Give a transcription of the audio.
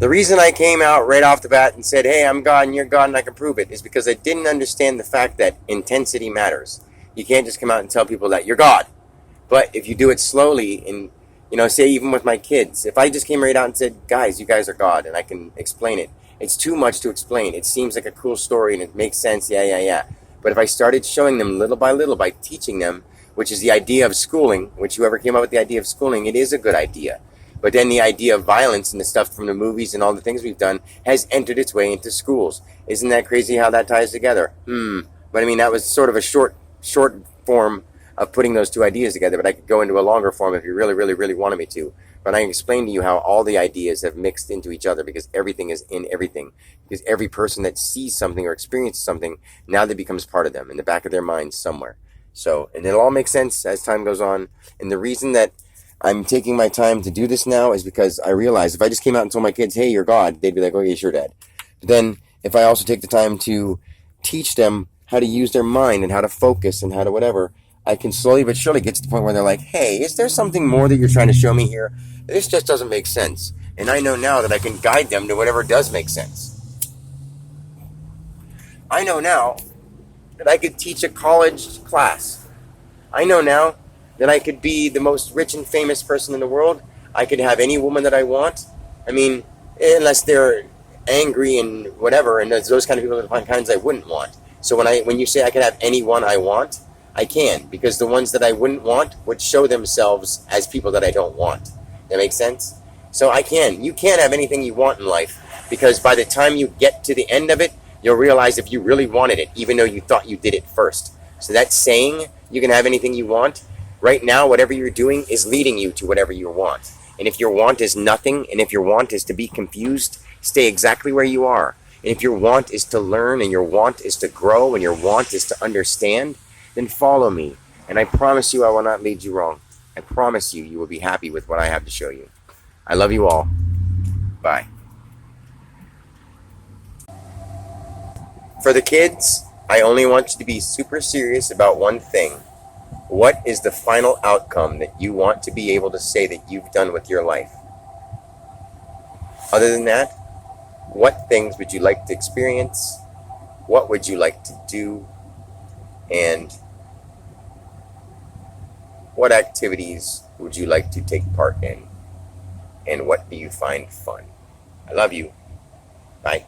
The reason I came out right off the bat and said, hey, I'm God and you're God and I can prove it, is because I didn't understand the fact that intensity matters. You can't just come out and tell people that you're God. But if you do it slowly and, say even with my kids, if I just came right out and said, guys, you guys are God and I can explain it, it's too much to explain. It seems like a cool story and it makes sense, yeah. But if I started showing them little by little by teaching them, which is the idea of schooling, which whoever came up with the idea of schooling, it is a good idea. But then the idea of violence and the stuff from the movies and all the things we've done has entered its way into schools. Isn't that crazy how that ties together? But I mean, that was sort of a short form of putting those two ideas together, but I could go into a longer form if you really, really, really wanted me to. But I can explain to you how all the ideas have mixed into each other because everything is in everything. Because every person that sees something or experiences something, now that becomes part of them in the back of their minds somewhere. So, and it'll all make sense as time goes on. And the reason that I'm taking my time to do this now is because I realize if I just came out and told my kids, hey, you're God, they'd be like, okay, sure, Dad. But then if I also take the time to teach them how to use their mind and how to focus and how to whatever, I can slowly but surely get to the point where they're like, hey, is there something more that you're trying to show me here? This just doesn't make sense. And I know now that I can guide them to whatever does make sense. I know now that I could teach a college class. I know now that I could be the most rich and famous person in the world. I could have any woman that I want. I mean, unless they're angry and whatever, and those kind of people are the kinds I wouldn't want. So when you say I can have anyone I want, I can, because the ones that I wouldn't want would show themselves as people that I don't want. That makes sense? So I can. You can have anything you want in life, because by the time you get to the end of it, you'll realize if you really wanted it, even though you thought you did it first. So that saying, you can have anything you want, right now, whatever you're doing is leading you to whatever you want. And if your want is nothing, and if your want is to be confused, stay exactly where you are. And if your want is to learn, and your want is to grow, and your want is to understand, then follow me. And I promise you I will not lead you wrong. I promise you, you will be happy with what I have to show you. I love you all. Bye. For the kids, I only want you to be super serious about one thing. What is the final outcome that you want to be able to say that you've done with your life? Other than that, what things would you like to experience? What would you like to do? And what activities would you like to take part in? And what do you find fun? I love you. Bye.